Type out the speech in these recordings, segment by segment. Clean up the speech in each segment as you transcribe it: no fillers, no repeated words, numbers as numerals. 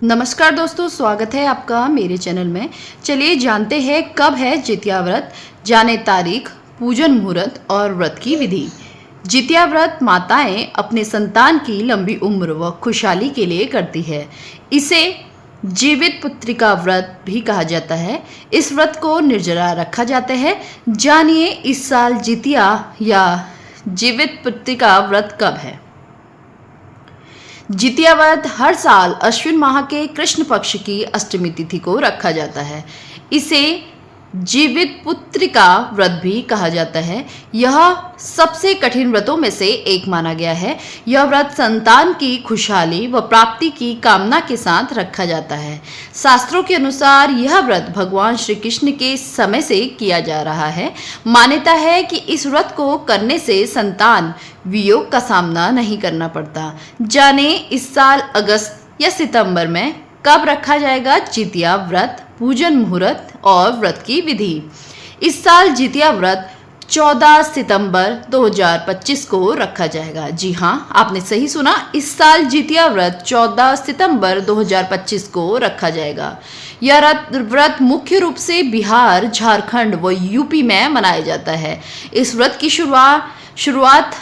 नमस्कार दोस्तों, स्वागत है आपका मेरे चैनल में। चलिए जानते हैं कब है जितिया व्रत, जाने तारीख, पूजन मुहूर्त और व्रत की विधि। जितिया व्रत माताएं अपने संतान की लंबी उम्र व खुशहाली के लिए करती है। इसे जीवित पुत्रिका व्रत भी कहा जाता है। इस व्रत को निर्जला रखा जाता है। जानिए इस साल जितिया या जीवित पुत्रिका व्रत कब है। जितिया व्रत हर साल अश्विन माह के कृष्ण पक्ष की अष्टमी तिथि को रखा जाता है। इसे जीवित पुत्रिका व्रत भी कहा जाता है। यह सबसे कठिन व्रतों में से एक माना गया है। यह व्रत संतान की खुशहाली व प्राप्ति की कामना के साथ रखा जाता है। शास्त्रों के अनुसार यह व्रत भगवान श्री कृष्ण के समय से किया जा रहा है। मान्यता है कि इस व्रत को करने से संतान वियोग का सामना नहीं करना पड़ता। जाने इस साल अगस्त या सितंबर में कब रखा जाएगा जितिया व्रत, पूजन मुहूर्त और व्रत की विधि। इस साल जितिया व्रत 14 सितंबर 2025 को रखा जाएगा। जी हाँ, आपने सही सुना, इस साल जितिया व्रत 14 सितंबर 2025 को रखा जाएगा। यह व्रत मुख्य रूप से बिहार, झारखंड व यूपी में मनाया जाता है। इस व्रत की शुरुआत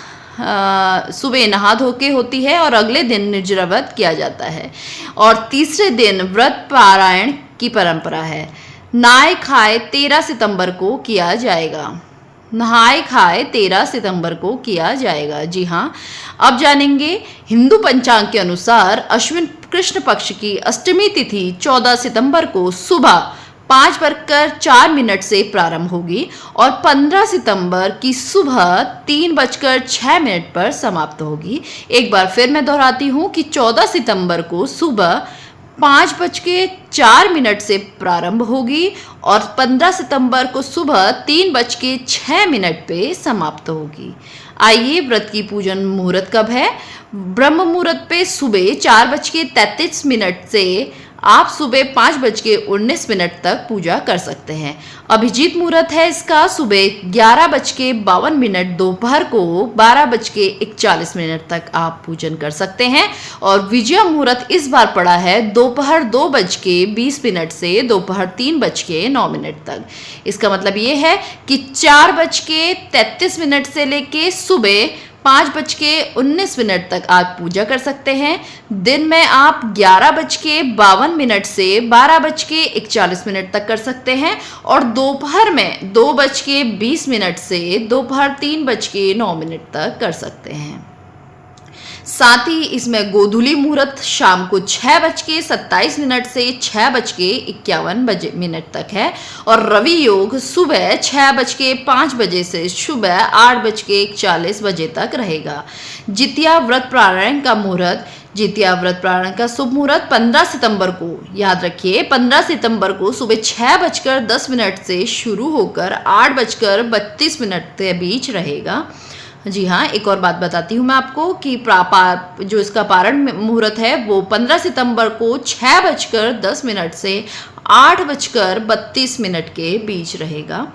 सुबह नहा धो के होती है और अगले दिन निर्जला व्रत किया जाता है और तीसरे दिन व्रत पारायण की परंपरा है। नहाय खाए 13 सितंबर को किया जाएगा। नहाय खाए 13 सितंबर को किया जाएगा। जी हाँ, अब जानेंगे हिंदू पंचांग के अनुसार अश्विन कृष्ण पक्ष की अष्टमी तिथि 14 सितंबर को सुबह 5:04 से प्रारंभ होगी और 15 सितंबर की सुबह 3:06 पर समाप्त होगी। एक बार फिर मैं दोहराती हूँ कि 14 सितंबर को सुबह 5:04 से प्रारंभ होगी और 15 सितंबर को सुबह 3:06 पे समाप्त होगी। आइए, व्रत की पूजन मुहूर्त कब है। ब्रह्म मुहूर्त पे सुबह 4:33 से आप सुबह 5:19 तक पूजा कर सकते हैं। अभिजीत मुहूर्त है इसका सुबह 11:52, दोपहर को 12:41 तक आप पूजन कर सकते हैं। और विजय मुहूर्त इस बार पड़ा है दोपहर 2:20 से दोपहर 3:09 तक। इसका मतलब ये है कि 4:33 से लेके सुबह 5:19 तक आप पूजा कर सकते हैं। दिन में आप 11:52 से 12:41 तक कर सकते हैं और दोपहर में 2:20 से दोपहर 3:09 तक कर सकते हैं। साथ ही इसमें गोधूली मुहूर्त शाम को 6:27 से 6:51 तक है और रवि योग सुबह 6:05 से सुबह 8:41 तक रहेगा। जितिया व्रत प्रारंभ का मुहूर्त, जितिया व्रत प्रारंभ का शुभ मुहूर्त 15 सितंबर को, याद रखिए 15 सितंबर को सुबह 6:10 से शुरू होकर 8:32 के बीच रहेगा। जी हाँ, एक और बात बताती हूँ मैं आपको कि जो इसका पारण मुहूर्त है वो 15 सितंबर को 6:10 से 8:32 के बीच रहेगा।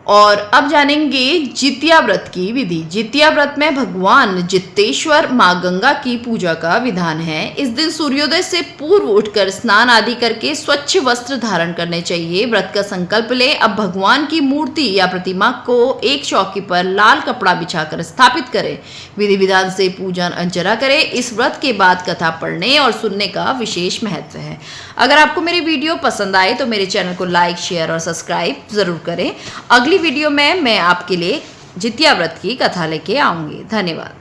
और अब जानेंगे जितिया व्रत की विधि। जितिया व्रत में भगवान जितेश्वर माँ गंगा की पूजा का विधान है। इस दिन सूर्योदय से पूर्व उठकर स्नान आदि करके स्वच्छ वस्त्र धारण करने चाहिए। व्रत का संकल्प ले। अब भगवान की मूर्ति या प्रतिमा को एक चौकी पर लाल कपड़ा बिछाकर स्थापित करें। विधि विधान से पूजन अर्चना करें। इस व्रत के बाद कथा पढ़ने और सुनने का विशेष महत्व है। अगर आपको मेरी वीडियो पसंद आए तो मेरे चैनल को लाइक, शेयर और सब्सक्राइब जरूर करें। अगली वीडियो में मैं आपके लिए जितिया व्रत की कथा लेके आऊंगी। धन्यवाद।